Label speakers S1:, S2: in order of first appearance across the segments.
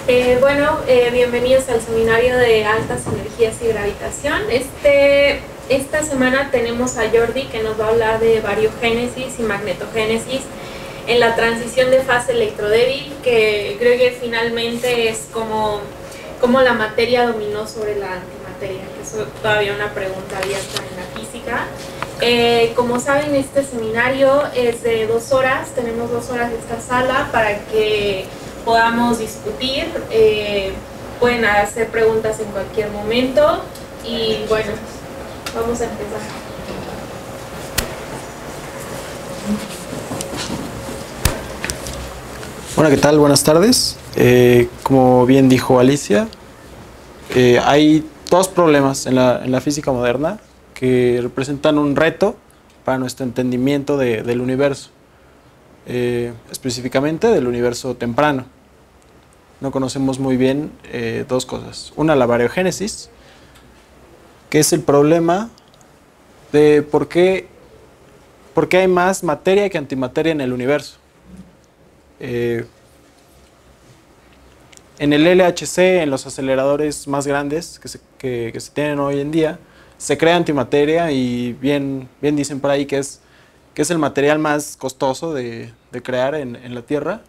S1: Bienvenidos al seminario de altas energías y gravitación. Esta semana tenemos a Jordi, que nos va a hablar de bariogénesis y magnetogénesis en la transición de fase electrodébil, que creo que finalmente es como la materia dominó sobre la antimateria, que es todavía una pregunta abierta en la física. Como saben, este seminario es de 2 horas, tenemos 2 horas de esta sala para que podamos discutir, pueden hacer preguntas en cualquier momento y bueno, vamos a empezar.
S2: Hola, ¿qué tal? Buenas tardes. Como bien dijo Alicia, hay 2 problemas en la física moderna que representan un reto para nuestro entendimiento del universo, específicamente del universo temprano. No conocemos muy bien 2 cosas. Una, la bariogénesis, que es el problema de por qué hay más materia que antimateria en el universo. En el LHC, en los aceleradores más grandes que se tienen hoy en día, se crea antimateria y bien dicen por ahí que es el material más costoso de crear en la Tierra.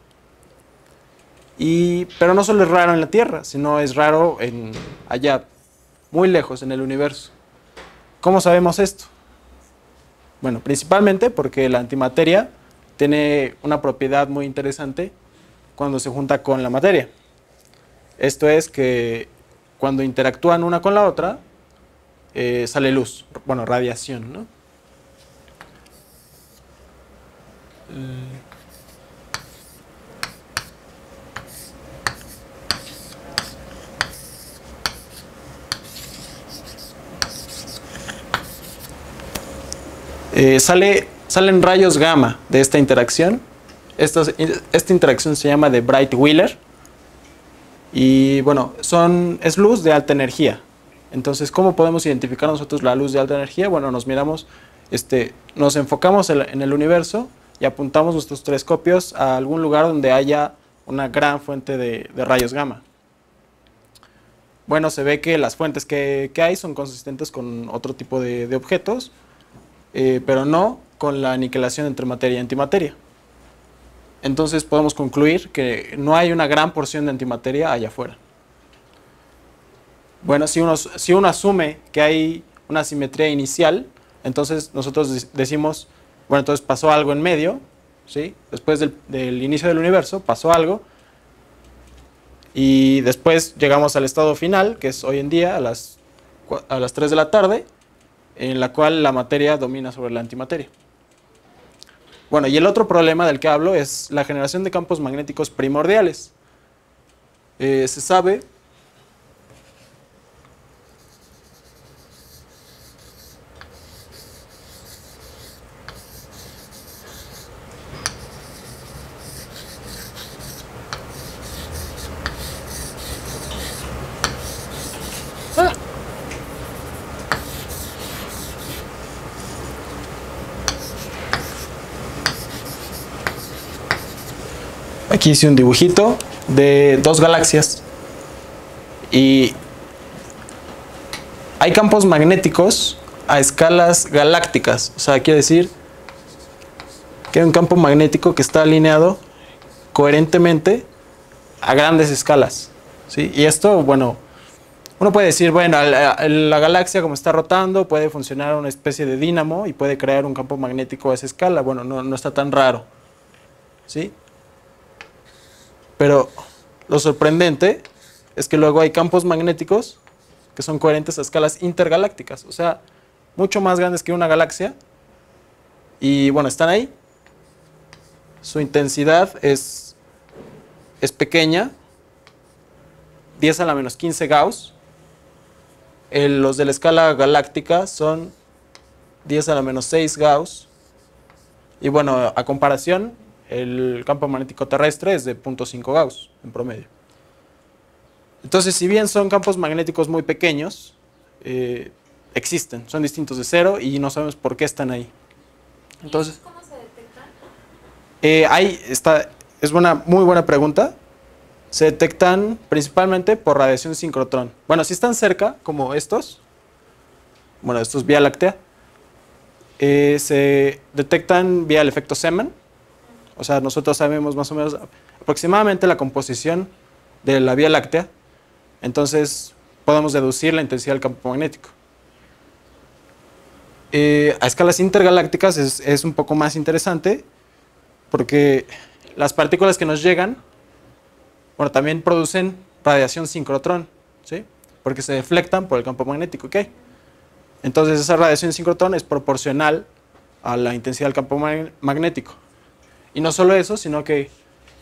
S2: Pero no solo es raro en la Tierra, sino es raro allá, muy lejos en el universo. ¿Cómo sabemos esto? Bueno, principalmente porque la antimateria tiene una propiedad muy interesante cuando se junta con la materia. Esto es que cuando interactúan una con la otra, sale luz, bueno, radiación, ¿no? Salen rayos gamma de esta interacción. Esta interacción se llama de Bright-Wheeler. Y bueno, es luz de alta energía. Entonces, ¿cómo podemos identificar nosotros la luz de alta energía? Bueno, nos enfocamos en el universo y apuntamos nuestros telescopios a algún lugar donde haya una gran fuente de rayos gamma. Bueno, se ve que las fuentes que hay son consistentes con otro tipo de objetos, pero no con la aniquilación entre materia y antimateria. Entonces podemos concluir que no hay una gran porción de antimateria allá afuera. Bueno, si uno asume que hay una simetría inicial, entonces nosotros decimos, bueno, entonces pasó algo en medio, ¿sí? Después del inicio del universo pasó algo, y después llegamos al estado final, que es hoy en día a las 3 de la tarde, en la cual la materia domina sobre la antimateria. Bueno, y el otro problema del que hablo es la generación de campos magnéticos primordiales. Se sabe Aquí hice un dibujito de 2 galaxias y hay campos magnéticos a escalas galácticas. O sea, quiere decir que hay un campo magnético que está alineado coherentemente a grandes escalas, ¿sí? Y esto, bueno, uno puede decir, bueno, la galaxia como está rotando puede funcionar una especie de dínamo y puede crear un campo magnético a esa escala. Bueno, no está tan raro, ¿sí? Pero lo sorprendente es que luego hay campos magnéticos que son coherentes a escalas intergalácticas, o sea, mucho más grandes que una galaxia. Y bueno, están ahí. Su intensidad es pequeña, 10 a la menos 15 Gauss. Los de la escala galáctica son 10 a la menos 6 Gauss. Y bueno, a comparación, el campo magnético terrestre es de 0.5 Gauss en promedio. Entonces, si bien son campos magnéticos muy pequeños, existen, son distintos de cero y no sabemos por qué están ahí. Entonces,
S1: ¿cómo se detectan?
S2: es una muy buena pregunta. se detectan principalmente por radiación sincrotrón. Bueno, si están cerca, como estos, bueno, estos Vía Láctea, se detectan vía el efecto Zeeman. O sea, nosotros sabemos más o menos aproximadamente la composición de la Vía Láctea. Entonces, podemos deducir la intensidad del campo magnético. A escalas intergalácticas es un poco más interesante porque las partículas que nos llegan, bueno, también producen radiación sincrotrón, ¿sí? Porque se deflectan por el campo magnético que hay. Entonces, esa radiación sincrotrón es proporcional a la intensidad del campo magnético. Y no solo eso, sino que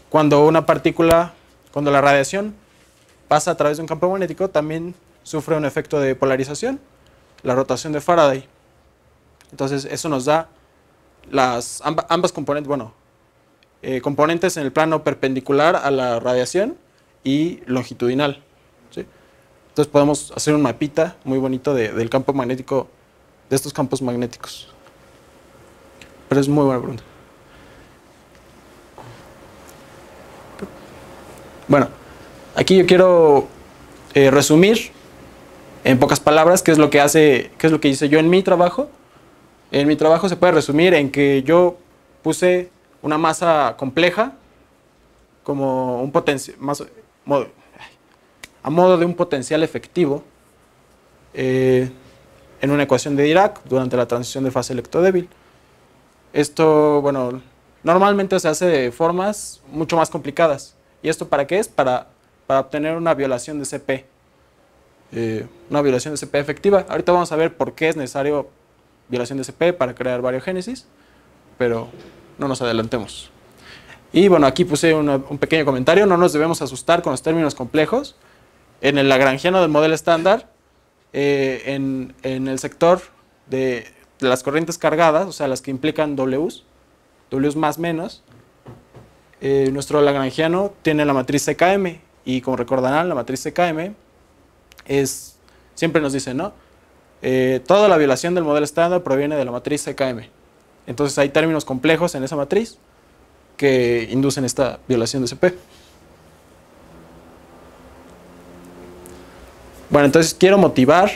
S2: cuando la radiación pasa a través de un campo magnético, también sufre un efecto de polarización, la rotación de Faraday. Entonces, eso nos da ambas componentes, componentes en el plano perpendicular a la radiación y longitudinal, ¿sí? Entonces, podemos hacer un mapita muy bonito del campo magnético, de estos campos magnéticos. Pero es muy buena pregunta. Bueno, aquí yo quiero resumir en pocas palabras qué es lo que hice yo en mi trabajo. En mi trabajo se puede resumir en que yo puse una masa compleja como un a modo de un potencial efectivo en una ecuación de Dirac durante la transición de fase electrodébil. Esto, bueno, normalmente se hace de formas mucho más complicadas. ¿Y esto para qué es? Para obtener una violación de CP. Una violación de CP efectiva. Ahorita vamos a ver por qué es necesario violación de CP para crear bariogénesis, pero no nos adelantemos. Y bueno, aquí puse un pequeño comentario. No nos debemos asustar con los términos complejos. En el lagrangiano del modelo estándar, en el sector de las corrientes cargadas, o sea, las que implican Ws más menos, nuestro lagrangiano tiene la matriz CKM, y como recordarán, la matriz CKM siempre nos dice, ¿no? Toda la violación del modelo estándar proviene de la matriz CKM. Entonces hay términos complejos en esa matriz que inducen esta violación de CP. Bueno, entonces quiero motivar,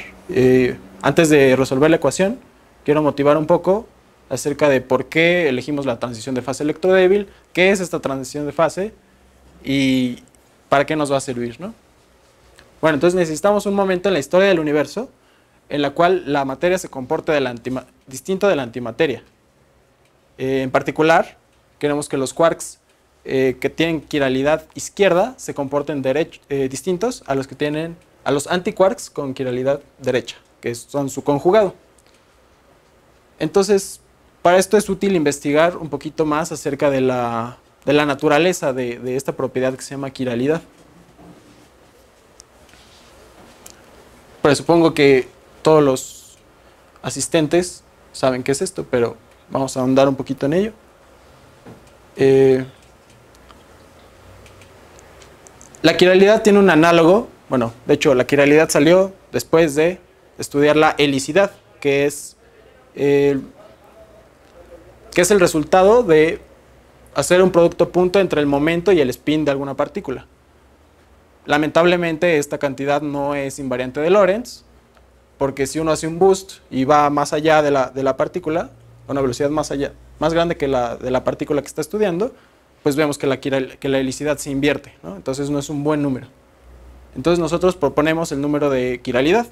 S2: antes de resolver la ecuación, quiero motivar un poco acerca de por qué elegimos la transición de fase electrodébil, qué es esta transición de fase y para qué nos va a servir, ¿no? Bueno, entonces necesitamos un momento en la historia del universo en la cual la materia se comporte distinto de la antimateria. En particular, queremos que los quarks que tienen quiralidad izquierda se comporten distintos a los antiquarks con quiralidad derecha, que son su conjugado. Entonces, para esto es útil investigar un poquito más acerca de la naturaleza de esta propiedad que se llama quiralidad. Pero supongo que todos los asistentes saben qué es esto, pero vamos a ahondar un poquito en ello. La quiralidad tiene un análogo. Bueno, de hecho, la quiralidad salió después de estudiar la helicidad, que es el resultado de hacer un producto punto entre el momento y el spin de alguna partícula. Lamentablemente, esta cantidad no es invariante de Lorentz, porque si uno hace un boost y va más allá de la partícula, a una velocidad más grande que la de la partícula que está estudiando, pues vemos que la helicidad se invierte, ¿no? Entonces no es un buen número. Entonces nosotros proponemos el número de quiralidad,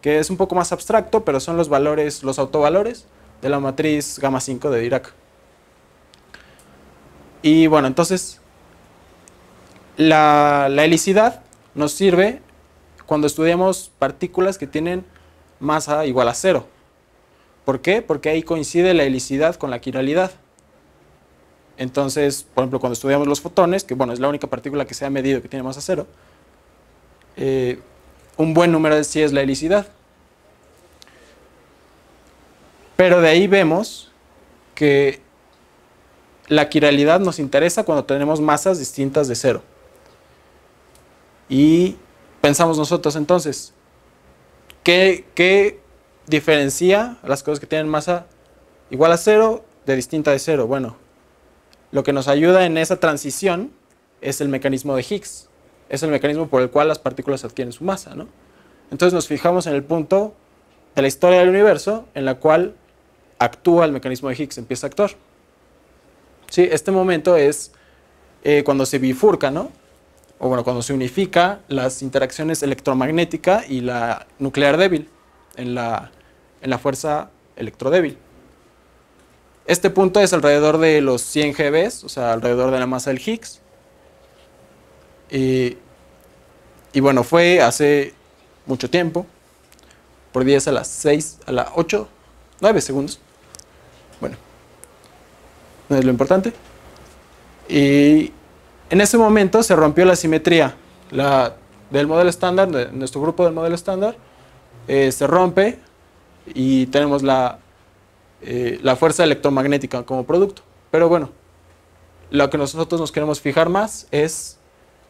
S2: que es un poco más abstracto, pero son los autovalores de la matriz gamma 5 de Dirac. Y bueno, entonces la helicidad nos sirve cuando estudiamos partículas que tienen masa igual a 0. ¿Por qué? Porque ahí coincide la helicidad con la quiralidad. Entonces, por ejemplo, cuando estudiamos los fotones, que bueno, es la única partícula que se ha medido que tiene masa 0, un buen número sí es la helicidad. Pero de ahí vemos que la quiralidad nos interesa cuando tenemos masas distintas de 0. Y pensamos nosotros entonces, ¿qué diferencia las cosas que tienen masa igual a 0 de distinta de 0? Bueno, lo que nos ayuda en esa transición es el mecanismo de Higgs. es el mecanismo por el cual las partículas adquieren su masa, ¿no? Entonces nos fijamos en el punto de la historia del universo en la cual actúa el mecanismo de Higgs, empieza a actuar. Sí, este momento es cuando se bifurca, ¿no? O bueno, cuando se unifica las interacciones electromagnética y la nuclear débil en la fuerza electrodébil. Este punto es alrededor de los 100 GeV, o sea, alrededor de la masa del Higgs. Y bueno, fue hace mucho tiempo, por 10 a las 6, a las 8, 9 segundos. Bueno, no es lo importante. Y en ese momento se rompió la simetría del modelo estándar, de nuestro grupo del modelo estándar, se rompe y tenemos la fuerza electromagnética como producto. Pero bueno, lo que nosotros nos queremos fijar más es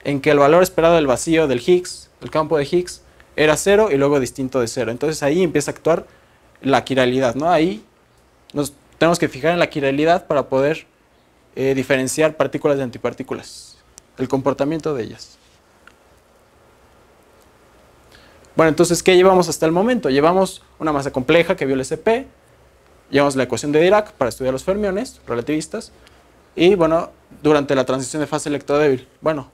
S2: en que el valor esperado del vacío del Higgs, del campo de Higgs, era 0 y luego distinto de 0. Entonces ahí empieza a actuar la quiralidad, ¿no? Ahí nos tenemos que fijar en la quiralidad para poder diferenciar partículas de antipartículas, el comportamiento de ellas. Bueno, entonces, ¿qué llevamos hasta el momento? Llevamos una masa compleja que viola SP, llevamos la ecuación de Dirac para estudiar los fermiones relativistas, y bueno, durante la transición de fase electrodébil. Bueno,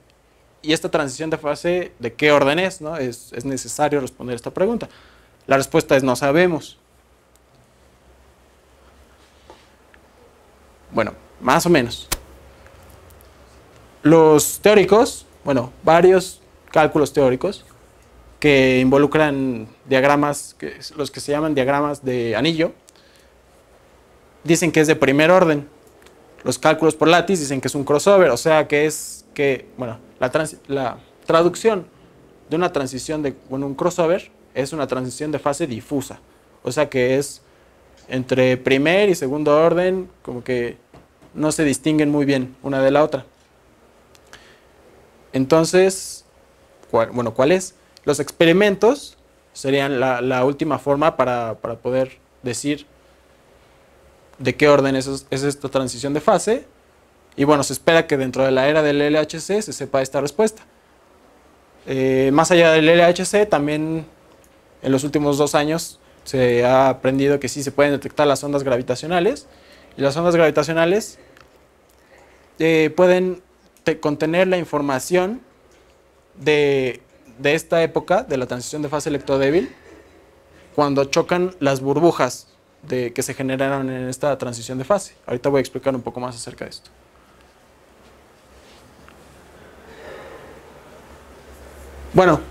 S2: ¿y esta transición de fase de qué orden es, no? Es necesario responder esta pregunta. La respuesta es no sabemos. Bueno, más o menos. Los teóricos, bueno, varios cálculos teóricos que involucran diagramas, los que se llaman diagramas de anillo, dicen que es de primer orden. Los cálculos por lattice dicen que es un crossover, o sea que bueno, la traducción de una transición de un crossover es una transición de fase difusa, o sea que es entre primer y segundo orden, como que no se distinguen muy bien una de la otra. Entonces, ¿cuál es? Los experimentos serían la última forma para poder decir de qué orden es esta transición de fase. Y bueno, se espera que dentro de la era del LHC se sepa esta respuesta. Más allá del LHC, también en los últimos 2 años se ha aprendido que sí se pueden detectar las ondas gravitacionales. Y las ondas gravitacionales pueden contener la información de esta época, de la transición de fase electrodébil, cuando chocan las burbujas que se generaron en esta transición de fase. Ahorita voy a explicar un poco más acerca de esto. Bueno,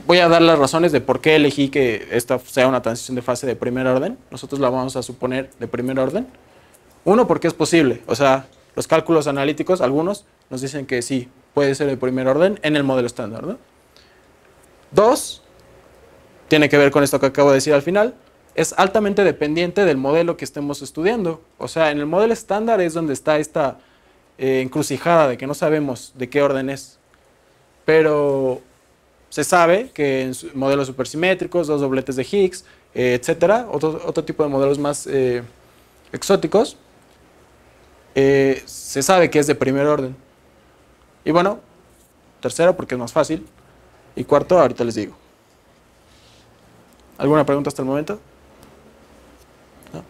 S2: voy a dar las razones de por qué elegí que esta sea una transición de fase de primer orden. Nosotros la vamos a suponer de primer orden. Uno, porque es posible. O sea, los cálculos analíticos, algunos, nos dicen que sí, puede ser de primer orden en el modelo estándar, ¿no? 2, tiene que ver con esto que acabo de decir al final, es altamente dependiente del modelo que estemos estudiando. O sea, en el modelo estándar es donde está esta encrucijada de que no sabemos de qué orden es. Pero se sabe que en modelos supersimétricos, 2 dobletes de Higgs, etcétera, otro tipo de modelos más exóticos, se sabe que es de primer orden. Y bueno, tercero, porque es más fácil. Y cuarto, ahorita les digo. ¿Alguna pregunta hasta el momento? ¿No?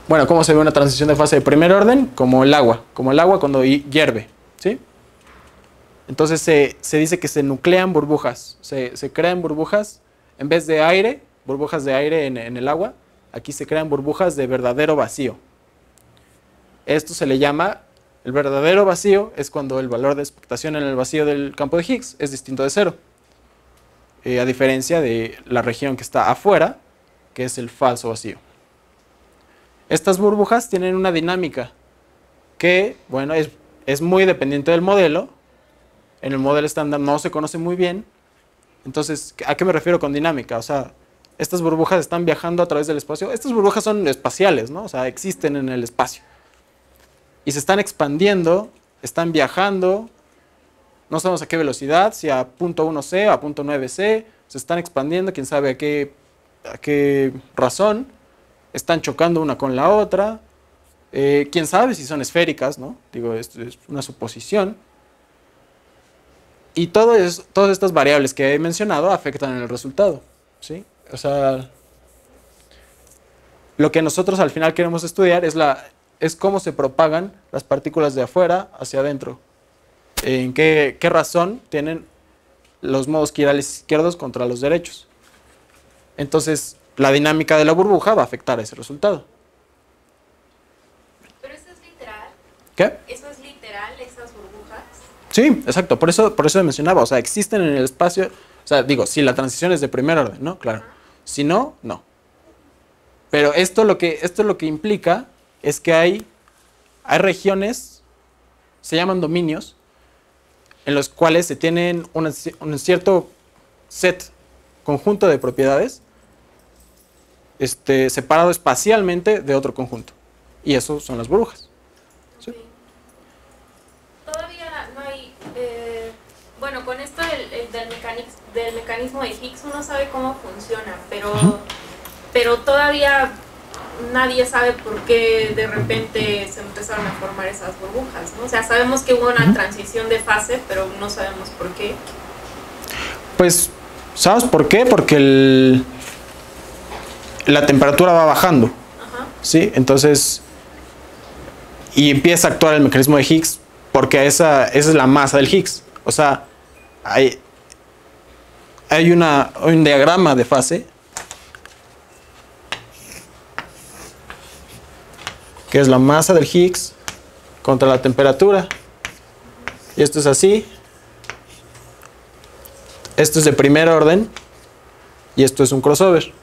S2: Bueno, ¿cómo se ve una transición de fase de primer orden? Como el agua cuando hierve, ¿sí? Entonces se dice que se nuclean burbujas, se crean burbujas en vez de aire, burbujas de aire en el agua, aquí se crean burbujas de verdadero vacío. Esto se le llama, el verdadero vacío es cuando el valor de expectación en el vacío del campo de Higgs es distinto de 0. A diferencia de la región que está afuera, que es el falso vacío. Estas burbujas tienen una dinámica que, bueno, es muy dependiente del modelo. En el modelo estándar no se conoce muy bien. Entonces, ¿a qué me refiero con dinámica? O sea, estas burbujas están viajando a través del espacio. Estas burbujas son espaciales, ¿no? O sea, existen en el espacio. Y se están expandiendo, están viajando. No sabemos a qué velocidad, si a 0.1c o a 0.9c. Se están expandiendo, quién sabe a qué razón. Están chocando una con la otra. Quién sabe si son esféricas, ¿no? Digo, esto es una suposición. Y todas estas variables que he mencionado afectan en el resultado, ¿sí? O sea, lo que nosotros al final queremos estudiar es cómo se propagan las partículas de afuera hacia adentro. En qué razón tienen los modos quirales izquierdos contra los derechos. Entonces, la dinámica de la burbuja va a afectar a ese resultado.
S1: ¿Pero eso es literal?
S2: ¿Qué?
S1: ¿Eso es literal, esas burbujas?
S2: Sí, exacto. Por eso mencionaba. O sea, existen en el espacio. O sea, digo, si la transición es de primer orden, ¿no? Claro. Si no, no. Pero esto lo que implica es que hay regiones, se llaman dominios, en los cuales se tienen un cierto conjunto de propiedades separado espacialmente de otro conjunto. Y eso son las burbujas. ¿Sí?
S1: Okay. Todavía no hay... bueno, con esto del mecanismo de Higgs uno sabe cómo funciona, pero todavía nadie sabe por qué de repente se empezaron a formar esas burbujas, ¿no? O sea, sabemos que hubo una transición de fase, pero no sabemos por qué.
S2: Pues, ¿sabes por qué? Porque la temperatura va bajando.
S1: Ajá.
S2: ¿Sí? Entonces, y empieza a actuar el mecanismo de Higgs porque esa es la masa del Higgs. O sea, hay un diagrama de fase que es la masa del Higgs contra la temperatura. Y esto es así. Esto es de primer orden y esto es un crossover.
S1: Okay.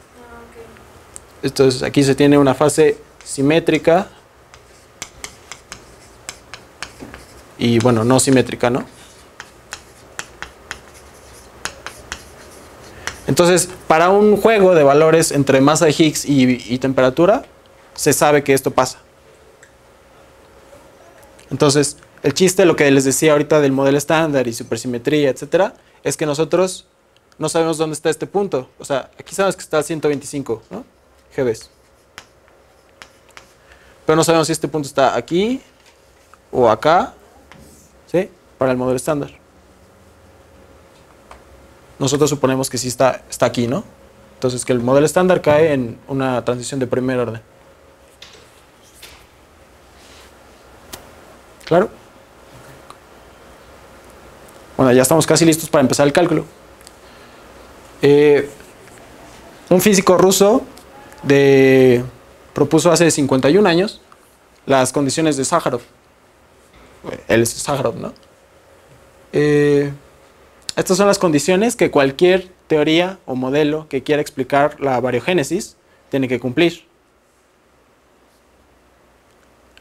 S2: Entonces aquí se tiene una fase simétrica y bueno, no simétrica, ¿no? Entonces, para un juego de valores entre masa de Higgs y temperatura, se sabe que esto pasa. Entonces, el chiste, lo que les decía ahorita del modelo estándar y supersimetría, etcétera, es que nosotros no sabemos dónde está este punto. O sea, aquí sabemos que está al 125, ¿no? GBs. Pero no sabemos si este punto está aquí o acá, ¿sí? Para el modelo estándar. Nosotros suponemos que sí está aquí, ¿no? Entonces, que el modelo estándar cae en una transición de primer orden. ¿Claro? Bueno, ya estamos casi listos para empezar el cálculo. Un físico ruso propuso hace 51 años las condiciones de Sájarov. Él es Sájarov, ¿no? Estas son las condiciones que cualquier teoría o modelo que quiera explicar la variogénesis tiene que cumplir.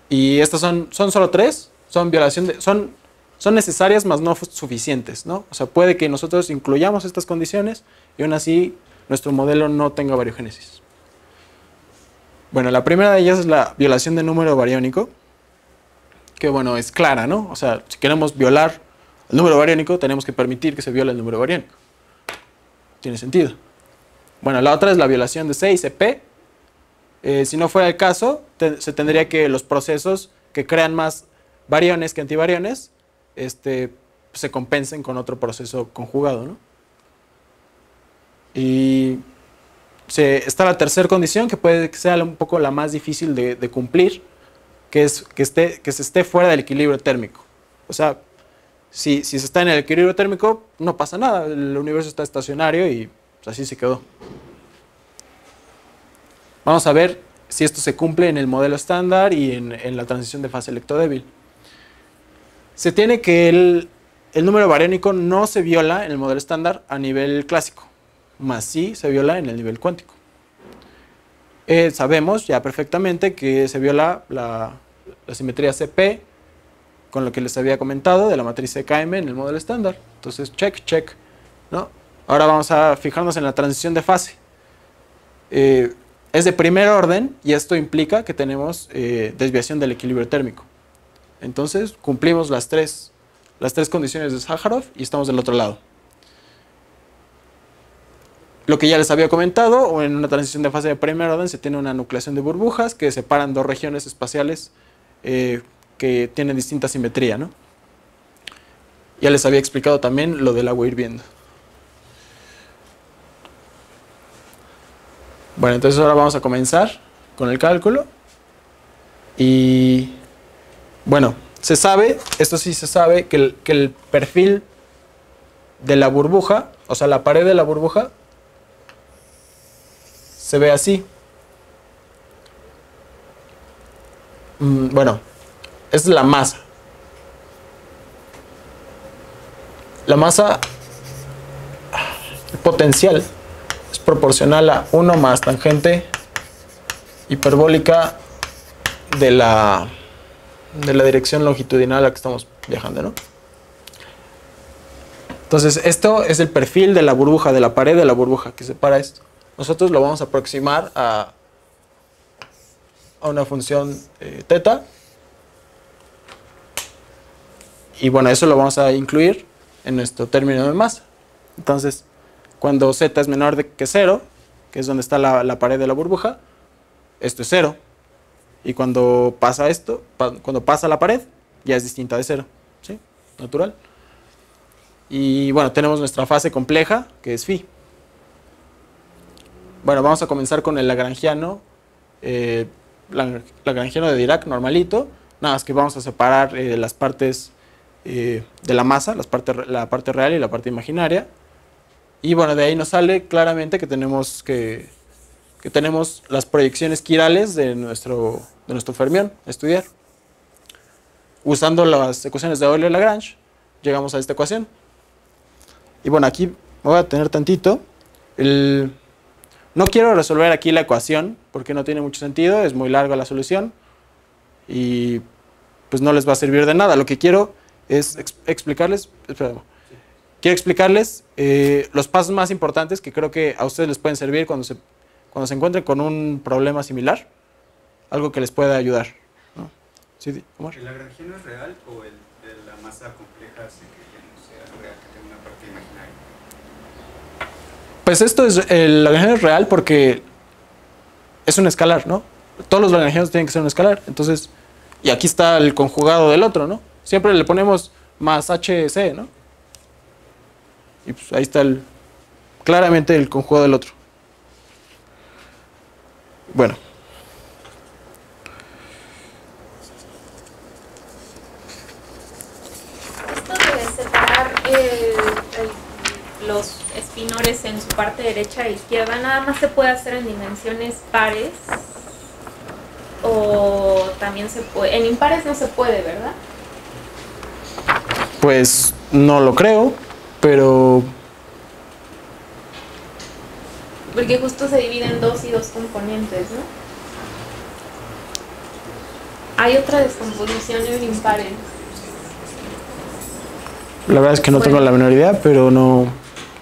S2: Y estas son solo tres, son necesarias, mas no suficientes, ¿no? O sea, puede que nosotros incluyamos estas condiciones y aún así nuestro modelo no tenga variogénesis. Bueno, la primera de ellas es la violación del número bariónico, que bueno, es clara, ¿no? O sea, si queremos violar el número bariónico, tenemos que permitir que se viole el número bariónico. Tiene sentido. Bueno, la otra es la violación de 6EP. Si no fuera el caso, se tendría que los procesos que crean más bariones que antibariones se compensen con otro proceso conjugado, ¿no? Y está la tercera condición, que puede que sea un poco la más difícil de cumplir, que es que se esté fuera del equilibrio térmico. O sea, si se está en el equilibrio térmico, no pasa nada, el universo está estacionario y pues, así se quedó. Vamos a ver si esto se cumple en el modelo estándar y en la transición de fase electrodébil. Se tiene que el número bariónico no se viola en el modelo estándar a nivel clásico, más sí se viola en el nivel cuántico. Sabemos ya perfectamente que se viola la simetría CP con lo que les había comentado de la matriz CKM en el modelo estándar. Entonces, check, ¿no? Ahora vamos a fijarnos en la transición de fase. Es de primer orden y esto implica que tenemos desviación del equilibrio térmico. Entonces, cumplimos las tres condiciones de Sájarov y estamos del otro lado. lo que ya les había comentado, o en una transición de fase de primer orden se tiene una nucleación de burbujas que separan dos regiones espaciales que tienen distinta simetría, ¿no? Ya les había explicado también lo del agua hirviendo. Bueno, entonces ahora vamos a comenzar con el cálculo. Y bueno, se sabe, esto sí se sabe, que el perfil de la burbuja, o sea, la pared de la burbuja, se ve así. Bueno, es la masa. La masa potencial es proporcional a 1 más tangente hiperbólica de la dirección longitudinal a la que estamos viajando, ¿no? Entonces, esto es el perfil de la burbuja, de la pared de la burbuja que separa esto. Nosotros lo vamos a aproximar a una función teta. Y bueno, eso lo vamos a incluir en nuestro término de masa. Entonces, cuando z es menor que 0, que es donde está la pared de la burbuja, esto es 0. Y cuando pasa esto, cuando pasa la pared, ya es distinta de 0. ¿Sí? Natural. Y bueno, tenemos nuestra fase compleja, que es phi. Bueno, vamos a comenzar con el lagrangiano, lagrangiano de Dirac normalito. Nada más que vamos a separar las partes de la masa, la parte real y la parte imaginaria. Y bueno, de ahí nos sale claramente que tenemos las proyecciones quirales de nuestro fermión a estudiar. Usando las ecuaciones de Euler-Lagrange, llegamos a esta ecuación. Y bueno, aquí me voy a detener tantito. No quiero resolver aquí la ecuación porque no tiene mucho sentido, es muy larga la solución y pues no les va a servir de nada. Lo que quiero es explicarles los pasos más importantes que creo que a ustedes les pueden servir cuando se encuentren con un problema similar, algo que les pueda ayudar, ¿no? ¿Sí, Omar?
S3: ¿El lagrangiano es real o el de la masa compleja hace que ya no sea real, que tenga una parte imaginaria?
S2: Pues el lagrangiano es real porque es un escalar, ¿no? Todos los lagrangianos tienen que ser un escalar. Entonces, y aquí está el conjugado del otro, ¿no? Siempre le ponemos más HC, ¿no? Y pues ahí está claramente el conjugado del otro. Bueno.
S1: Esto de separar los espinores en su parte derecha e izquierda, nada más se puede hacer en dimensiones pares. O también se puede. En impares no se puede, ¿verdad?
S2: Pues no lo creo, pero...
S1: Porque justo se divide en 2 y 2 componentes, ¿no? Hay otra descomposición en impares.
S2: La verdad es que no tengo la menor idea, pero no...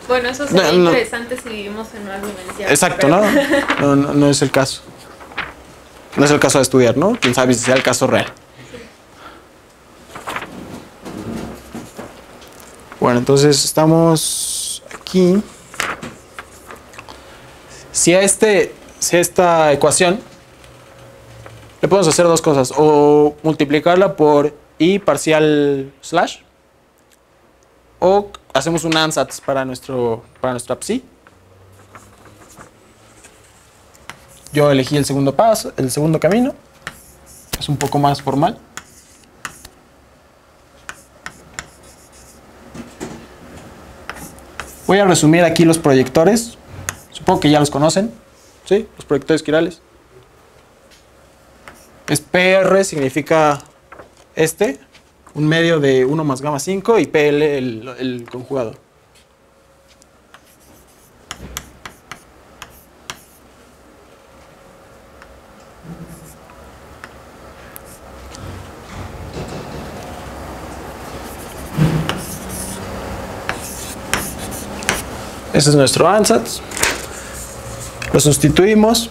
S1: Bueno, eso sería interesante si vivimos en una dimensión.
S2: Exacto,
S1: pero...
S2: no es el caso. No es el caso de estudiar, ¿no? Quién sabe si sea el caso real. Bueno, entonces estamos aquí. Si a esta ecuación le podemos hacer dos cosas, o multiplicarla por i parcial slash, o hacemos un ansatz para nuestra psi. Yo elegí el segundo paso, el segundo camino, es un poco más formal. Voy a resumir aquí los proyectores. Supongo que ya los conocen, ¿sí? Los proyectores quirales. PR significa un medio de 1 más gamma 5 y PL el conjugado. Ese es nuestro ansatz. Lo sustituimos.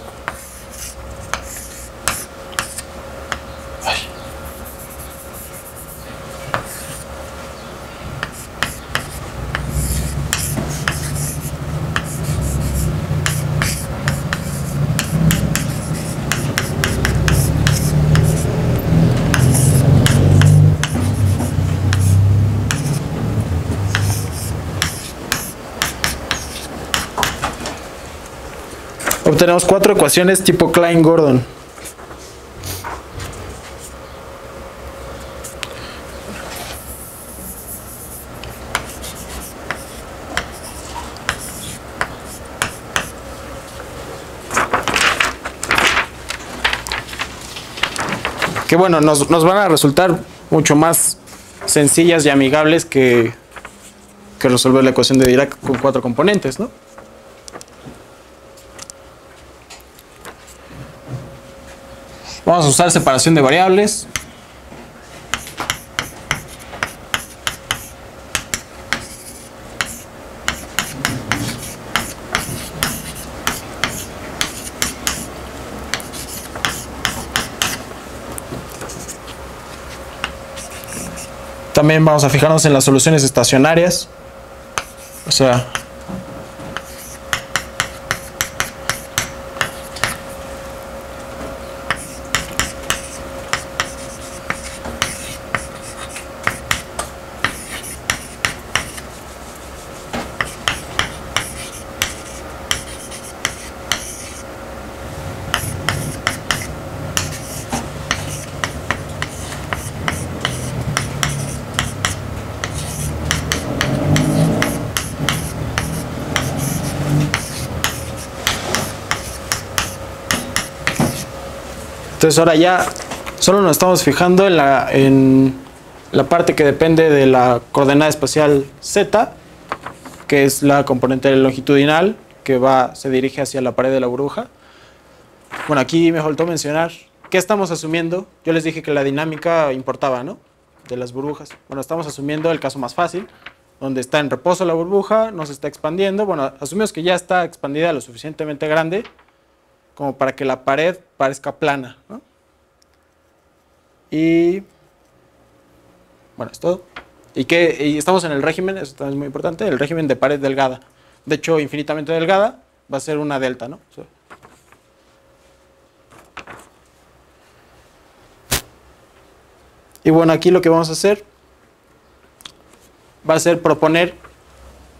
S2: obtenemos 4 ecuaciones tipo Klein-Gordon. Que bueno, nos van a resultar mucho más sencillas y amigables que resolver la ecuación de Dirac con 4 componentes, ¿no? Vamos a usar separación de variables. También vamos a fijarnos en las soluciones estacionarias. O sea, entonces ahora ya solo nos estamos fijando en la parte que depende de la coordenada espacial z, que es la componente longitudinal que se dirige hacia la pared de la burbuja. Bueno, aquí me faltó mencionar qué estamos asumiendo. Yo les dije que la dinámica importaba, ¿no? De las burbujas. Bueno, estamos asumiendo el caso más fácil, donde está en reposo la burbuja, no se está expandiendo. Bueno, asumimos que ya está expandida lo suficientemente grande como para que la pared parezca plana, ¿no? Y bueno, es todo. Y estamos en el régimen, eso también es muy importante, el régimen de pared delgada. De hecho, infinitamente delgada va a ser una delta, ¿no? Y bueno, aquí lo que vamos a hacer va a ser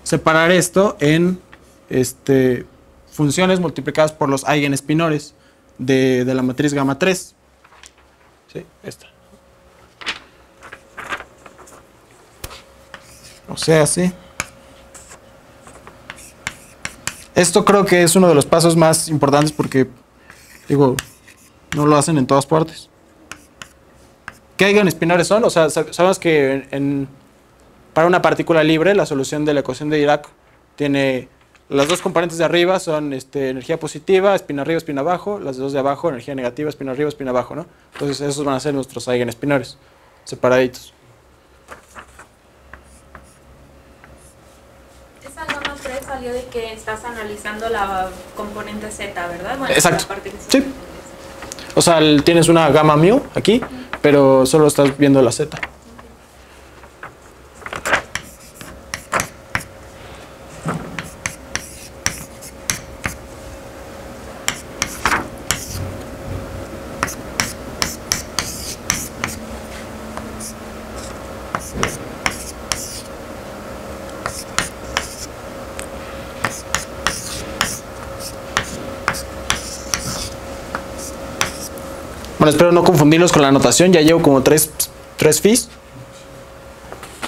S2: separar esto en funciones multiplicadas por los eigenespinores de la matriz gamma 3. ¿Sí? Esta. O sea, sí. Esto creo que es uno de los pasos más importantes porque, digo, no lo hacen en todas partes. ¿Qué eigenespinores son? O sea, sabemos que para una partícula libre la solución de la ecuación de Dirac tiene las dos componentes de arriba son energía positiva, espin arriba, espin abajo, las dos de abajo, energía negativa, espin arriba, espin abajo, ¿no? Entonces esos van a ser nuestros eigenespinores, separaditos.
S1: Esa gamma 3 salió de que estás analizando la componente Z, ¿verdad? Bueno,
S2: exacto.
S1: La parte que
S2: sí. O sea, tienes una gamma mu aquí, pero solo estás viendo la Z. Bueno, espero no confundirlos con la notación. Ya llevo como tres phis.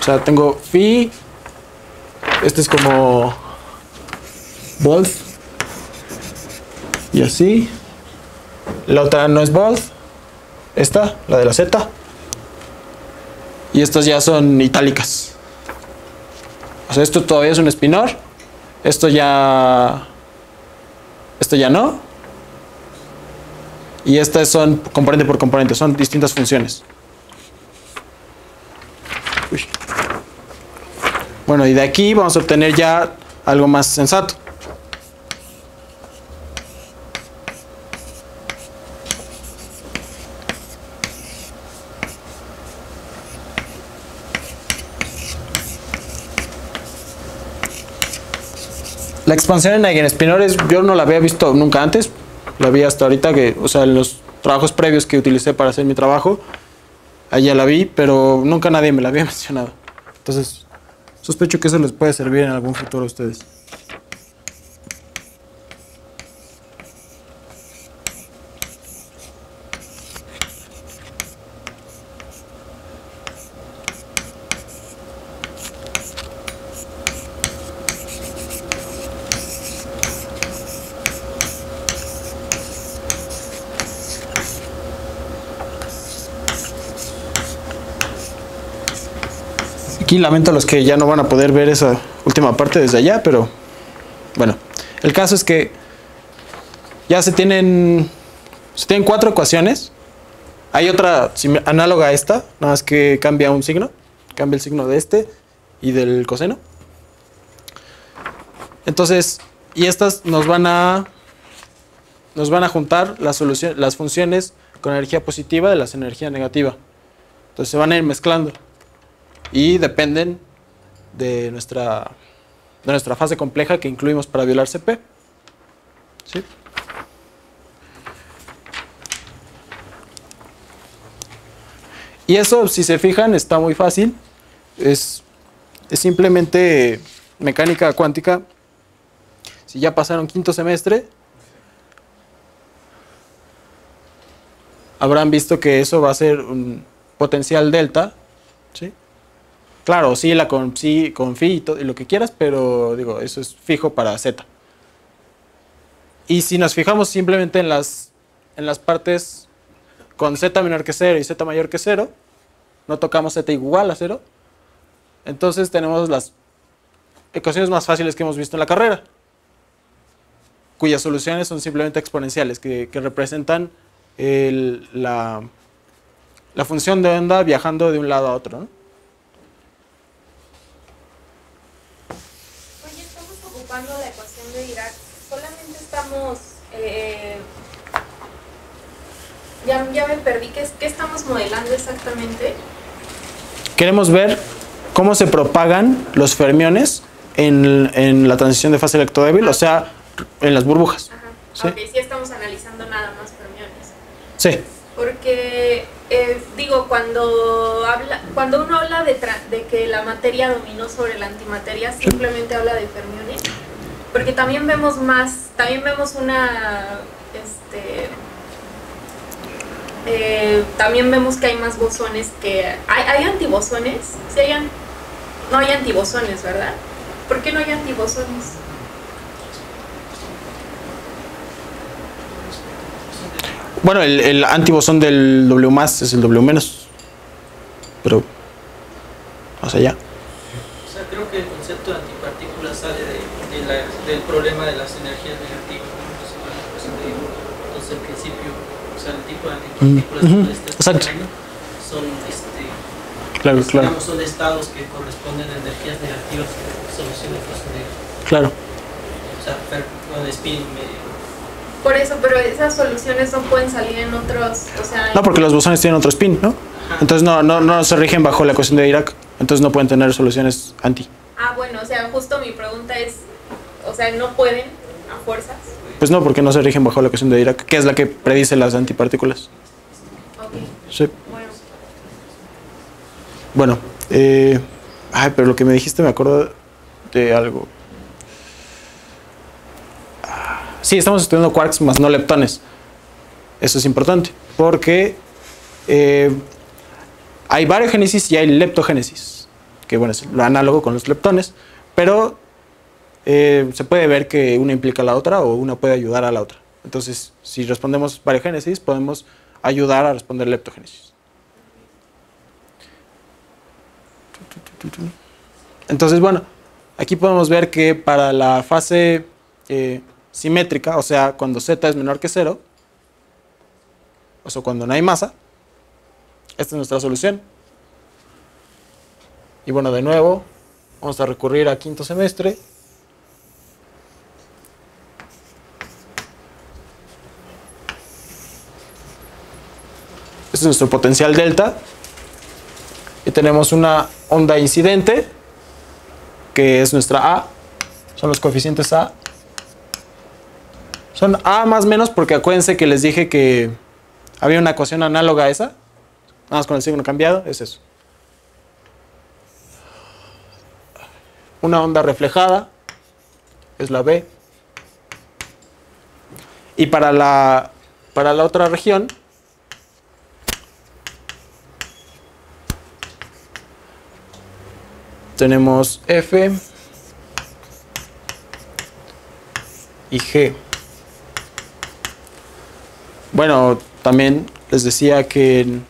S2: O sea, tengo phi. Este es como volt. Y así. La otra no es volt. Esta, la de la Z. Y estas ya son itálicas. O sea, esto todavía es un espinor. Esto ya no. Y estas son componente por componente, son distintas funciones. Uy. Bueno, y de aquí vamos a obtener ya algo más sensato. La expansión en eigenespinores yo no la había visto nunca antes. La vi hasta ahorita, o sea, en los trabajos previos que utilicé para hacer mi trabajo, allá la vi, pero nunca nadie me la había mencionado. Entonces, sospecho que eso les puede servir en algún futuro a ustedes. Aquí lamento a los que ya no van a poder ver esa última parte desde allá, pero bueno, el caso es que ya se tienen 4 ecuaciones. Hay otra análoga a esta, nada más que cambia un signo, cambia el signo de este y del coseno. Entonces, y estas nos van a juntar las funciones con energía positiva de las energía negativa. Entonces se van a ir mezclando y dependen de nuestra fase compleja que incluimos para violar CP. ¿Sí? Y eso, si se fijan, está muy fácil. Es simplemente mecánica cuántica. Si ya pasaron quinto semestre, habrán visto que eso va a ser un potencial delta, ¿sí? Claro, oscila con phi y lo que quieras, pero digo, eso es fijo para z. Y si nos fijamos simplemente en las partes con z menor que 0 y z mayor que 0, no tocamos z igual a 0, entonces tenemos las ecuaciones más fáciles que hemos visto en la carrera, cuyas soluciones son simplemente exponenciales, que representan la función de onda viajando de un lado a otro, ¿no?
S1: Oye, estamos ocupando la ecuación de Dirac. Solamente estamos... ya me perdí. ¿Qué estamos modelando exactamente?
S2: Queremos ver cómo se propagan los fermiones en la transición de fase electrodébil, o sea, en las burbujas.
S1: Ajá.
S2: ¿Sí?
S1: Ok, sí estamos analizando nada más fermiones.
S2: Sí.
S1: Porque, digo, cuando uno habla de que la materia dominó sobre la antimateria, simplemente habla de fermiones. Porque también vemos también vemos que hay más bosones que... ¿Hay antibosones? ¿Sí no hay antibosones, ¿verdad? ¿Por qué no hay antibosones?
S2: Bueno, el antibosón del W más es el W menos. Pero, más allá.
S4: O sea, creo que el concepto de antipartículas sale del problema de las energías negativas, ¿no? Entonces, al principio, o sea, el tipo de antipartículas que
S2: exacto.
S4: Son,
S2: claro, claro.
S4: Digamos, son estados que corresponden a energías negativas que solución de fase negativa.
S2: Claro.
S4: O sea, con spin medio.
S1: Por eso, pero esas soluciones no pueden salir en otros, o sea...
S2: No, porque los bosones tienen otro spin, ¿no?
S4: Ajá.
S2: Entonces no se rigen bajo la ecuación de Dirac, entonces no pueden tener soluciones anti.
S1: Ah, bueno, o sea, justo mi pregunta es, o sea, ¿no pueden a fuerzas?
S2: Pues no, porque no se rigen bajo la ecuación de Dirac, que es la que predice las antipartículas.
S1: Ok,
S2: Sí.
S1: bueno.
S2: Bueno, pero lo que me dijiste me acuerdo de algo. Sí, estamos estudiando quarks más no leptones. Eso es importante, porque hay baryogénesis y hay leptogénesis, que bueno, es lo análogo con los leptones, pero se puede ver que una implica a la otra o una puede ayudar a la otra. Entonces, si respondemos baryogénesis, podemos ayudar a responder leptogénesis. Entonces, bueno, aquí podemos ver que para la fase simétrica, o sea, cuando z es menor que 0, o sea, cuando no hay masa, esta es nuestra solución. Y bueno, de nuevo, vamos a recurrir a quinto semestre. Este es nuestro potencial delta. Y tenemos una onda incidente, que es nuestra A. Son los coeficientes A. Son A más menos porque acuérdense que les dije que había una ecuación análoga a esa. Nada más con el signo cambiado, es eso. Una onda reflejada es la B. Y para la otra región tenemos F y G. Bueno, también les decía que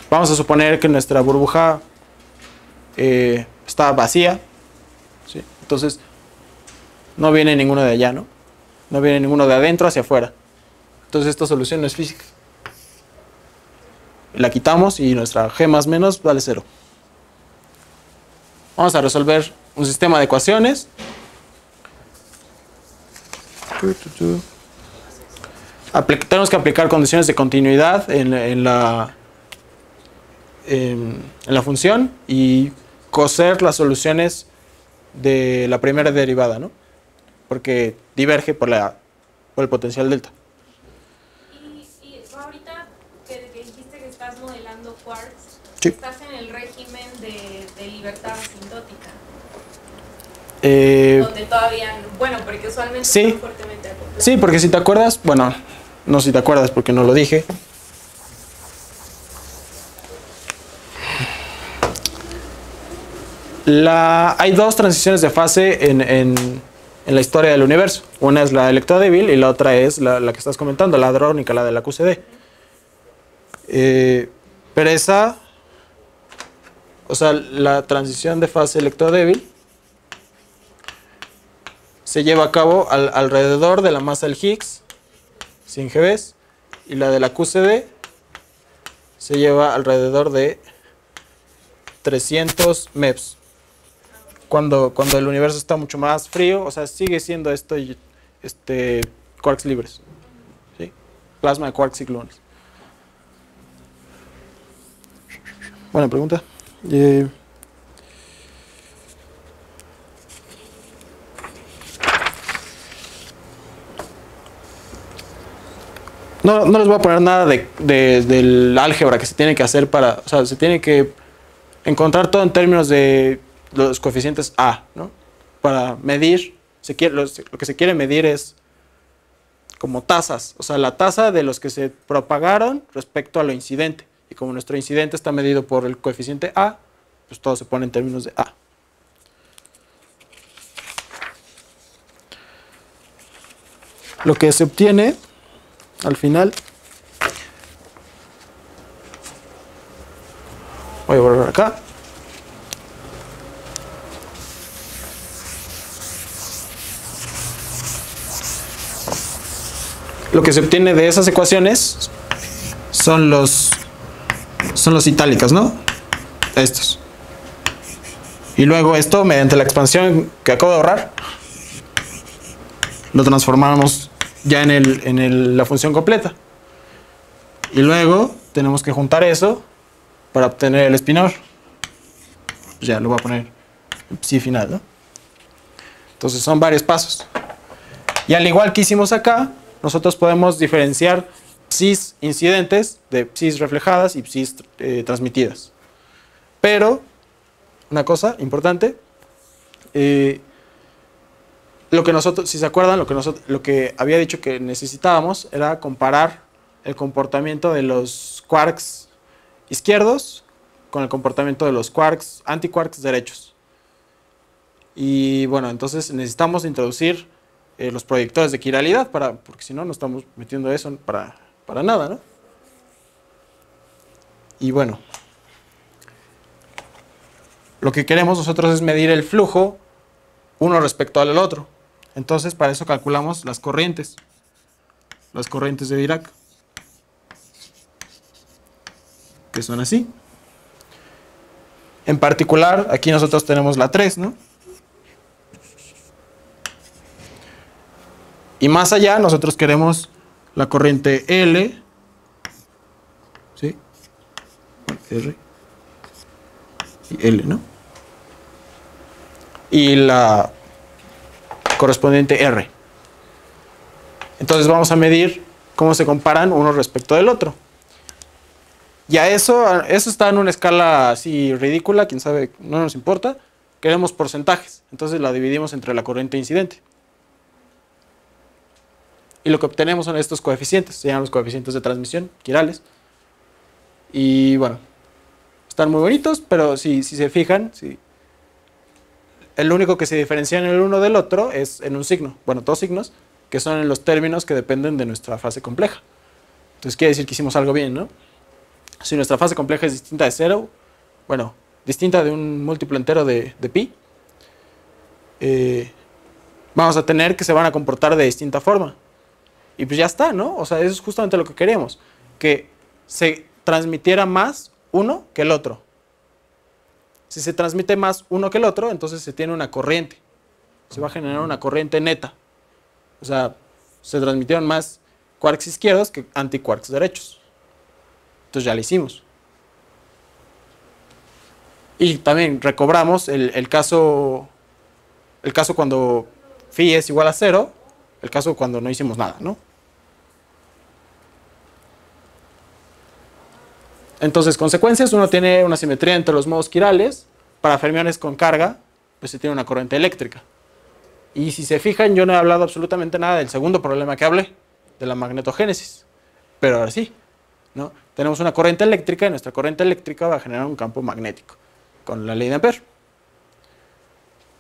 S2: vamos a suponer que nuestra burbuja está vacía, ¿sí? Entonces no viene ninguno de allá, ¿no? No viene ninguno de adentro hacia afuera. Entonces esta solución no es física. La quitamos y nuestra G más menos vale 0. Vamos a resolver un sistema de ecuaciones. Tenemos que aplicar condiciones de continuidad en la función y coser las soluciones de la primera derivada, ¿no? Porque diverge por el potencial delta.
S1: Y ahorita que dijiste que estás modelando quarks,
S2: Sí.
S1: estás en el régimen de libertad asintótica. Donde todavía, bueno, porque usualmente
S2: Sí.
S1: están fuertemente acoplados.
S2: Sí, porque si te acuerdas, bueno, no si te acuerdas porque no lo dije. Hay dos transiciones de fase en la historia del universo. Una es la electrodébil y la otra es la que estás comentando, la hadrónica, la de la QCD. Pero esa, o sea, la transición de fase electrodébil se lleva a cabo alrededor de la masa del Higgs, 100 GeV, y la de la QCD se lleva alrededor de 300 MeVs. Cuando el universo está mucho más frío, o sea, sigue siendo quarks libres, ¿sí? Plasma de quarks y gluones. Buena pregunta. No les voy a poner nada del álgebra que se tiene que hacer para, o sea, se tiene que encontrar todo en términos de los coeficientes A, ¿no? Para medir, lo que se quiere medir es como tasas, o sea, la tasa de los que se propagaron respecto a lo incidente. Y como nuestro incidente está medido por el coeficiente A, pues todo se pone en términos de A. Lo que se obtiene al final, voy a volver acá. Lo que se obtiene de esas ecuaciones son los itálicos, ¿no? Estos. Y luego esto, mediante la expansión que acabo de ahorrar, lo transformamos ya en la función completa. Y luego tenemos que juntar eso para obtener el spinor. Pues ya lo voy a poner en psi final, ¿no? Entonces son varios pasos. Y al igual que hicimos acá, nosotros podemos diferenciar psis incidentes de psis reflejadas y psis transmitidas. Pero, una cosa importante, lo que nosotros, si se acuerdan, lo que había dicho que necesitábamos era comparar el comportamiento de los quarks izquierdos con el comportamiento de los quarks, antiquarks derechos. Y bueno, entonces necesitamos introducir los proyectores de quiralidad, porque si no, no estamos metiendo eso para nada, ¿no? Y bueno, lo que queremos nosotros es medir el flujo uno respecto al otro. Entonces, para eso calculamos las corrientes de Dirac, que son así. En particular, aquí nosotros tenemos la 3, ¿no? Y más allá, nosotros queremos la corriente L, ¿sí? R y L, ¿no? Y la correspondiente R. Entonces vamos a medir cómo se comparan uno respecto del otro. Y a eso está en una escala así ridícula, quién sabe, no nos importa. Queremos porcentajes, entonces la dividimos entre la corriente incidente. Y lo que obtenemos son estos coeficientes, se llaman los coeficientes de transmisión, quirales. Y bueno, están muy bonitos, pero si se fijan, el único que se diferencia en el uno del otro es en un signo, bueno, dos signos, que son en los términos que dependen de nuestra fase compleja. Entonces quiere decir que hicimos algo bien, ¿no? Si nuestra fase compleja es distinta de 0, bueno, distinta de un múltiplo entero de pi, vamos a tener que se van a comportar de distinta forma. Y pues ya está, ¿no? O sea, eso es justamente lo que queríamos, que se transmitiera más uno que el otro. Si se transmite más uno que el otro, entonces se tiene una corriente. Se va a generar una corriente neta. O sea, se transmitieron más quarks izquierdos que antiquarks derechos. Entonces ya lo hicimos. Y también recobramos el caso cuando phi es igual a 0, el caso cuando no hicimos nada, ¿no? Entonces, consecuencias, uno tiene una simetría entre los modos quirales. Para fermiones con carga, pues se tiene una corriente eléctrica. Y si se fijan, yo no he hablado absolutamente nada del segundo problema que hablé, de la magnetogénesis. Pero ahora sí, ¿no? Tenemos una corriente eléctrica y nuestra corriente eléctrica va a generar un campo magnético con la ley de Ampère.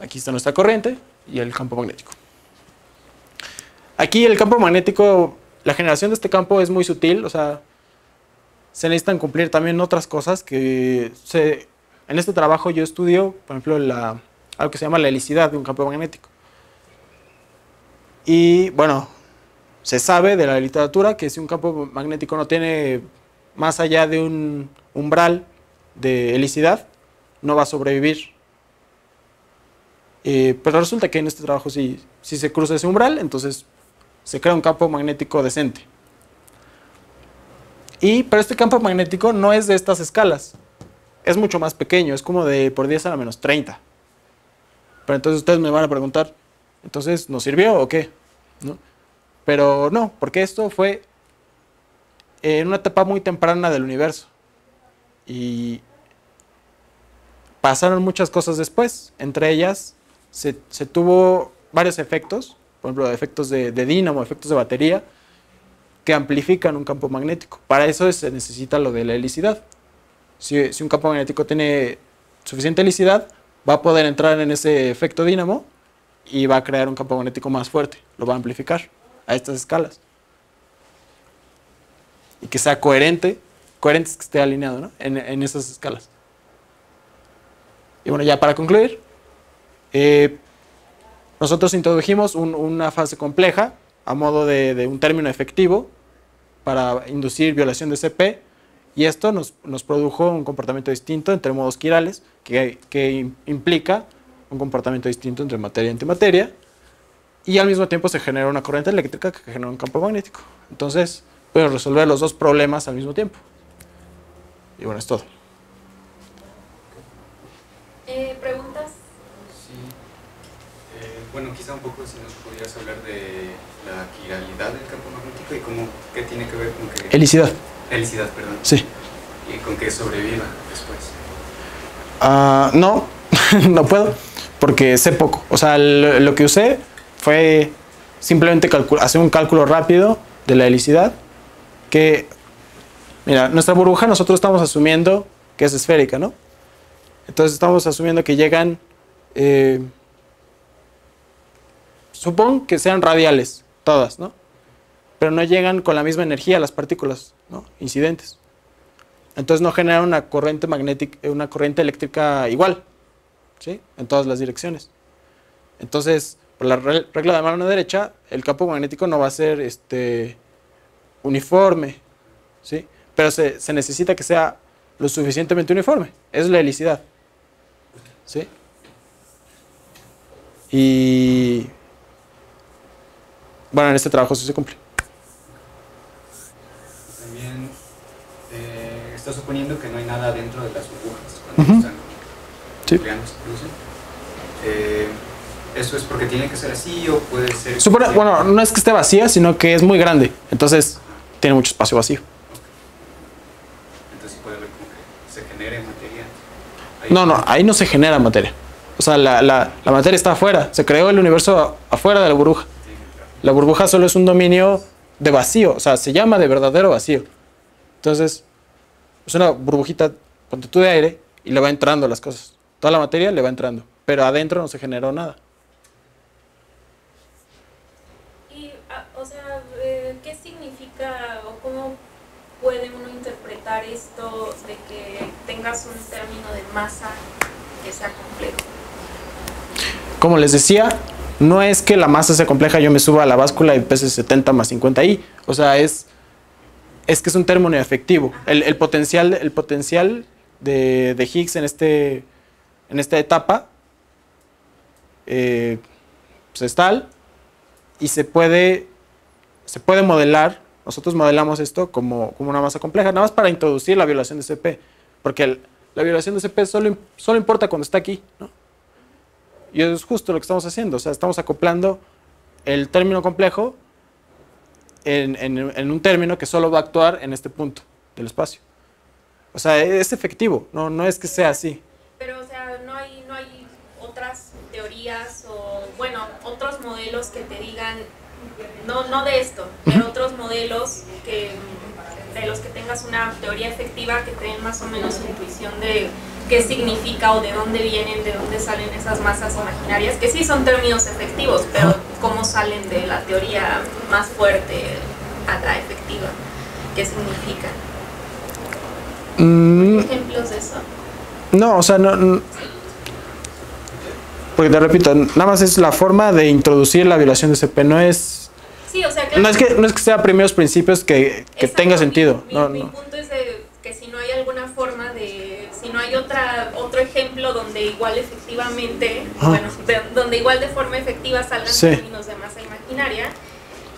S2: Aquí está nuestra corriente y el campo magnético. Aquí el campo magnético, la generación de este campo es muy sutil, o sea, se necesitan cumplir también otras cosas que en este trabajo yo estudio, por ejemplo, algo que se llama la helicidad de un campo magnético. Y bueno, se sabe de la literatura que si un campo magnético no tiene más allá de un umbral de helicidad, no va a sobrevivir. Pero resulta que en este trabajo si se cruza ese umbral, entonces se crea un campo magnético decente. Pero este campo magnético no es de estas escalas, es mucho más pequeño, es como de por 10 a la menos 30. Pero entonces ustedes me van a preguntar, ¿entonces nos sirvió o qué? ¿No? Pero no, porque esto fue en una etapa muy temprana del universo. Y pasaron muchas cosas después. Entre ellas se tuvo varios efectos, por ejemplo, efectos de dínamo, efectos de batería, que amplifican un campo magnético. Para eso se necesita lo de la helicidad. Si un campo magnético tiene suficiente helicidad, va a poder entrar en ese efecto dínamo y va a crear un campo magnético más fuerte. Lo va a amplificar a estas escalas. Y que sea coherente que esté alineado, ¿no? en esas escalas. Y bueno, ya para concluir, nosotros introdujimos una fase compleja a modo de un término efectivo para inducir violación de CP, y esto nos produjo un comportamiento distinto entre modos quirales que implica un comportamiento distinto entre materia y antimateria, y al mismo tiempo se genera una corriente eléctrica que genera un campo magnético. Entonces podemos resolver los dos problemas al mismo tiempo. Y bueno, es todo.
S1: ¿Preguntas?
S3: Sí. Bueno, quizá un poco si nos podrías hablar de la quiralidad del campo magnético y qué tiene que ver con que...
S2: Helicidad.
S3: Helicidad, perdón.
S2: Sí.
S3: Y con que sobreviva después.
S2: No, no puedo, porque sé poco. O sea, lo que usé fue simplemente hacer un cálculo rápido de la helicidad. Que, mira, nuestra burbuja nosotros estamos asumiendo que es esférica, ¿no? Entonces estamos asumiendo que llegan, supongo que sean radiales, todas, ¿no? Pero no llegan con la misma energía las partículas, ¿no? Incidentes. Entonces no generan una corriente magnética, una corriente eléctrica igual, ¿sí? En todas las direcciones. Entonces, por la regla de mano derecha, el campo magnético no va a ser uniforme, ¿sí? Pero se necesita que sea lo suficientemente uniforme. Es la helicidad, ¿sí? Y bueno, en este trabajo sí se cumple.
S3: También está suponiendo que no hay nada dentro de las burbujas cuando están nucleando, se producen. ¿Eso es porque tiene que ser así o puede ser...?
S2: Bueno, no es que esté vacía, sino que es muy grande. Entonces, tiene mucho espacio vacío.
S3: Entonces puede haber como que se genere materia.
S2: No, ahí no se genera materia. O sea, la materia está afuera. Se creó el universo afuera de la burbuja. La burbuja solo es un dominio de vacío. O sea, se llama de verdadero vacío. Entonces, es una burbujita, ponte tú de aire, y le va entrando las cosas. Toda la materia le va entrando. Pero adentro no se generó nada.
S1: Y, o sea, ¿qué significa o cómo puede uno interpretar notar esto de que tengas un término de masa que sea complejo?
S2: Como les decía, no es que la masa sea compleja, yo me suba a la báscula y pese 70 más 50i. O sea, es que es un término efectivo. El potencial de Higgs en esta etapa pues es tal, y se puede modelar. Nosotros modelamos esto como una masa compleja, nada más para introducir la violación de CP, porque la violación de CP solo importa cuando está aquí, ¿no? Y es justo lo que estamos haciendo, o sea, estamos acoplando el término complejo en un término que solo va a actuar en este punto del espacio. O sea, es efectivo, no es que sea así.
S1: Pero, o sea, no hay otras teorías o, bueno, otros modelos que te digan, no de esto, pero otros modelos de los que tengas una teoría efectiva que te den más o menos intuición de qué significa o de dónde vienen, de dónde salen esas masas imaginarias, que sí son términos efectivos, pero cómo salen de la teoría más fuerte a la efectiva, qué significan. ¿Ejemplos de eso?
S2: No, o sea, no, porque te repito, nada más es la forma de introducir la violación de CP, no es...
S1: Sí, o sea, claro,
S2: no es que sea primeros principios que tenga sentido.
S1: Mi punto es que si no hay alguna forma si no hay otro ejemplo donde igual efectivamente, bueno, donde igual de forma efectiva salgan términos de masa imaginaria,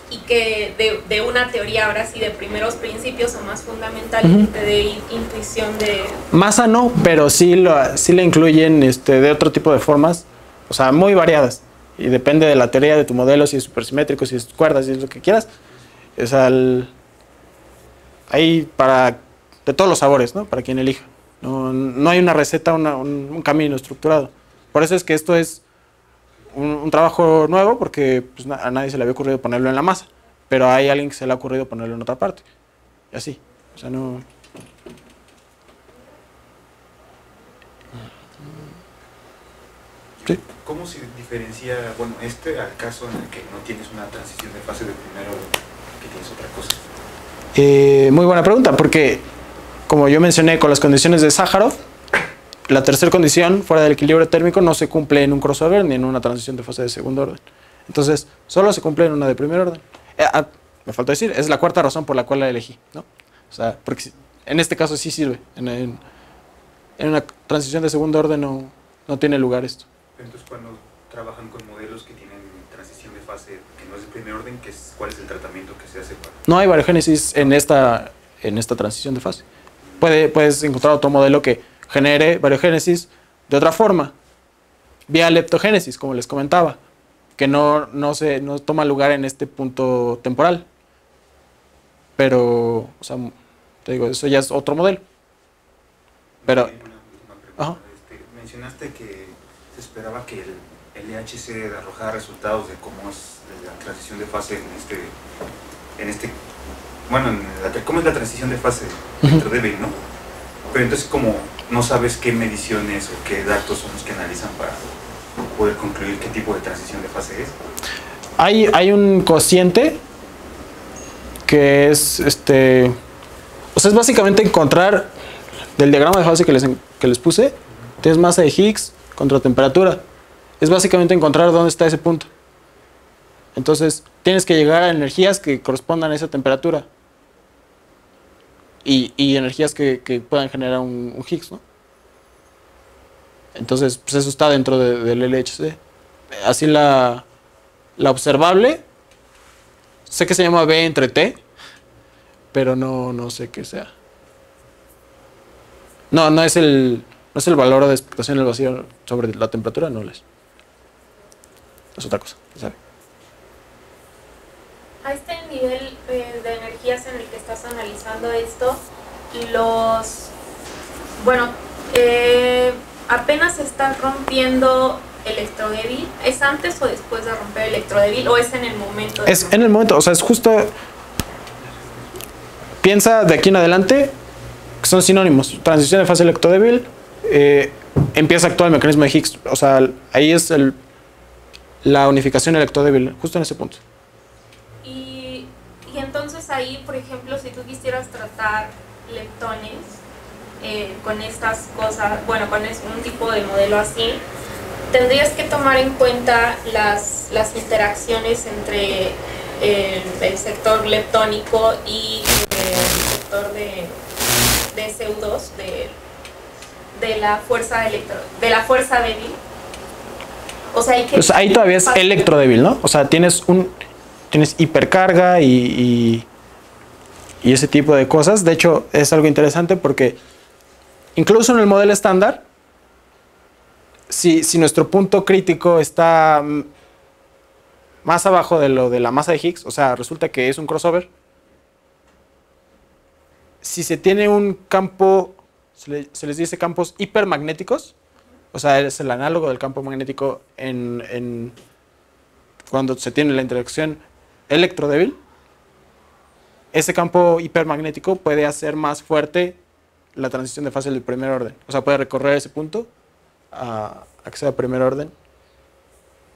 S1: y que de una teoría ahora sí de primeros principios o más fundamental te dé intuición de...
S2: Masa no, pero sí la incluyen de otro tipo de formas, o sea, muy variadas. Y depende de la teoría de tu modelo, si es supersimétrico, si es cuerdas, si es lo que quieras. Es hay de todos los sabores, ¿no? Para quien elija. No hay una receta, un camino estructurado. Por eso es que esto es un trabajo nuevo, porque pues, a nadie se le había ocurrido ponerlo en la masa. Pero hay alguien que se le ha ocurrido ponerlo en otra parte. Y así. O sea, no... Sí.
S3: ¿Cómo se diferencia, bueno, al caso en el que no tienes una transición de fase de primero, que tienes otra cosa?
S2: Muy buena pregunta, porque como yo mencioné con las condiciones de Sájarov, la tercera condición fuera del equilibrio térmico no se cumple en un crossover ni en una transición de fase de segundo orden. Entonces, solo se cumple en una de primer orden. Me faltó decir, es la cuarta razón por la cual la elegí, ¿no? O sea, porque en este caso sí sirve. En una transición de segundo orden no tiene lugar esto.
S3: Entonces, cuando trabajan con modelos que tienen transición de fase que no es de primer orden, ¿cuál es el tratamiento que se hace para...?
S2: No hay variogénesis en esta transición de fase. Puedes encontrar otro modelo que genere variogénesis de otra forma, vía leptogénesis, como les comentaba, que no toma lugar en este punto temporal. Pero, o sea, te digo, eso ya es otro modelo. Pero...
S3: Una pregunta. Mencionaste que se esperaba que el LHC arrojara resultados de cómo es la transición de fase cómo es la transición de fase dentro de Bell, ¿no? Pero entonces, como no sabes qué mediciones o qué datos son los que analizan para poder concluir qué tipo de transición de fase es.
S2: Hay un cociente que es o sea, es básicamente encontrar del diagrama de fase que les puse, tienes masa de Higgs contra temperatura. Es básicamente encontrar dónde está ese punto. Entonces, tienes que llegar a energías que correspondan a esa temperatura. Y energías que puedan generar un Higgs, ¿no? Entonces, pues eso está dentro del LHC. Así la observable, sé que se llama B entre T, pero no sé qué sea. No es el valor de expectación del vacío sobre la temperatura, no es otra cosa, ¿sabe?
S1: A este nivel de energías en el que estás analizando esto, apenas se está rompiendo electrodébil. ¿Es antes o después de romper electrodébil o es en el momento?
S2: Es en el momento, o sea, es justo... Piensa de aquí en adelante que son sinónimos. Transición de fase electrodébil, empieza a actuar el mecanismo de Higgs. O sea, ahí es la unificación electrodébil, justo en ese punto.
S1: Y entonces ahí, por ejemplo, si tú quisieras tratar leptones, con estas cosas, bueno, con un tipo de modelo así, tendrías que tomar en cuenta las interacciones entre el sector leptónico y el sector de pseudos, de la fuerza débil. O sea,
S2: pues ahí todavía es electrodébil, ¿no? O sea, tienes hipercarga y ese tipo de cosas. De hecho, es algo interesante porque incluso en el modelo estándar, si nuestro punto crítico está más abajo de lo de la masa de Higgs, o sea, resulta que es un crossover, si se tiene un campo, se les dice campos hipermagnéticos, o sea, es el análogo del campo magnético cuando se tiene la interacción electrodébil, ese campo hipermagnético puede hacer más fuerte la transición de fase del primer orden. O sea, puede recorrer ese punto a que sea primer orden.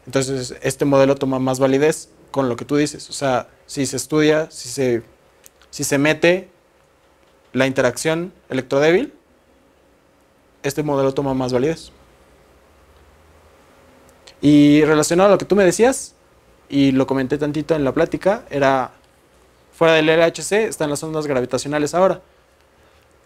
S2: Entonces, este modelo toma más validez con lo que tú dices. O sea, si se estudia, si se mete la interacción electrodébil, este modelo toma más validez. Y relacionado a lo que tú me decías, y lo comenté tantito en la plática, era fuera del LHC están las ondas gravitacionales ahora.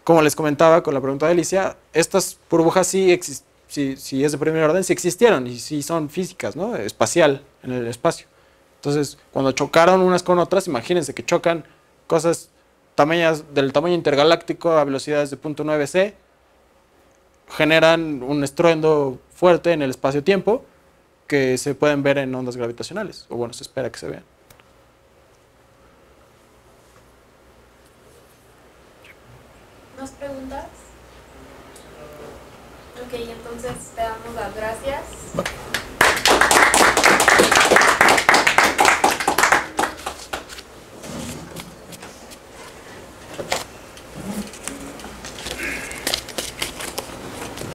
S2: Como les comentaba con la pregunta de Alicia, estas burbujas si es de primer orden, sí existieron y sí son físicas, ¿no? Espacial, en el espacio. Entonces, cuando chocaron unas con otras, imagínense que chocan cosas del tamaño intergaláctico a velocidades de 0.9 c, generan un estruendo fuerte en el espacio-tiempo que se pueden ver en ondas gravitacionales, o bueno, se espera que se vean.
S1: ¿Más preguntas? Ok, entonces te damos las gracias.